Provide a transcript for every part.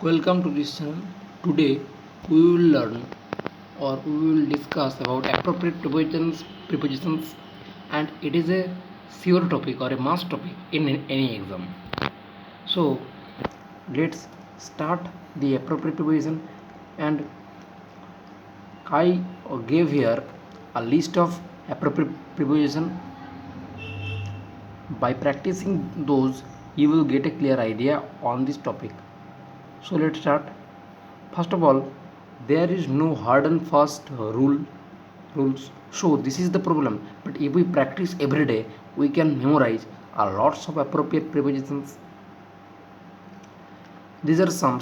Welcome to this channel. Today we will learn or we will discuss about appropriate prepositions, and it is a sure topic or a must topic in any exam. So let's start the appropriate preposition, and I gave here a list of appropriate preposition. By practicing those you will get a clear idea on this topic. So let's start. First of all, there is no hard and fast rules. So this is the problem. But if we practice every day, we can memorize a lots of appropriate prepositions. These are some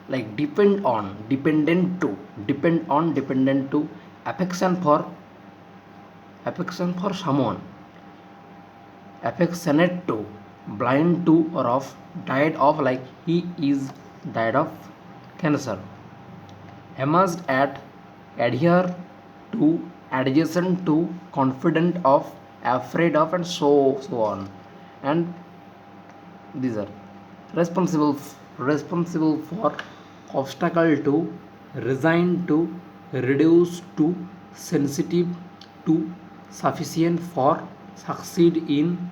like depend on, dependent to, affection for someone, affectionate to, blind to or of, died of, like he is died of cancer, amazed at, adhere to, adjacent to, confident of, afraid of, and so on. And these are responsible for, obstacle to, resigned to, reduced to, sensitive to, sufficient for, succeed in,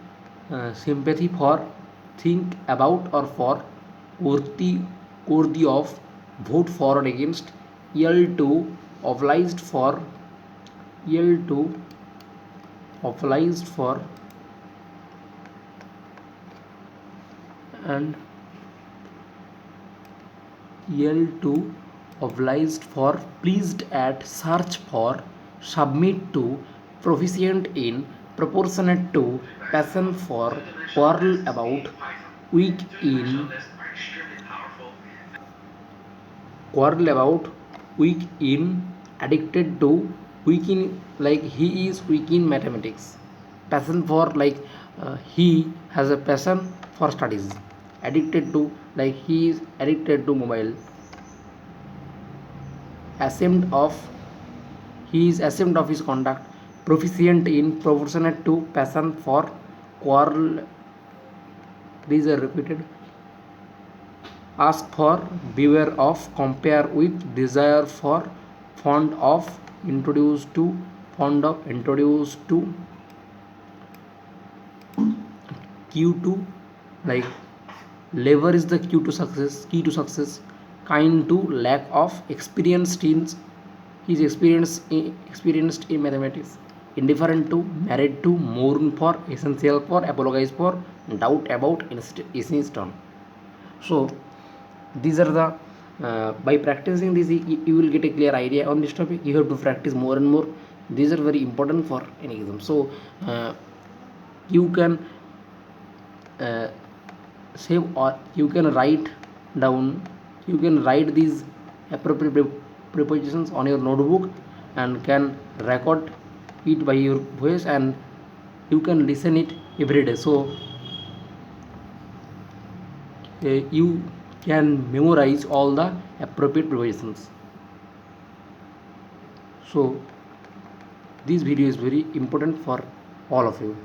sympathy for, think about or for, worthy worthy of, vote for or against, yield to, obliged for, yield to, obliged for, and yield to, obliged for, pleased at, search for, submit to, proficient in, proportionate to, passion for, quarrel about, weak in, quarrel about, weak in, addicted to, weak in, like he is weak in mathematics, passion for, like he has a passion for studies, addicted to, like he is addicted to mobile, ashamed of, he is ashamed of his conduct, proficient in, proportionate to, passion for, quarrel, these are repeated, ask for, beware of, compare with, desire for, fond of, introduce to, fond of, introduce to, key to, like labor is the key to success, kind to, lack of, experienced in, he is experienced in mathematics, indifferent to, married to, mourn for, essential for, apologize for, doubt about, insist on. So these are the by practicing this you will get a clear idea on this topic. You have to practice more and more. These are very important for any exam. So you can uh, save, or you can write down, you can write these appropriate prepositions on your notebook and can record it by your voice, and you can listen it every day. So you can memorize all the appropriate prepositions. So this video is very important for all of you.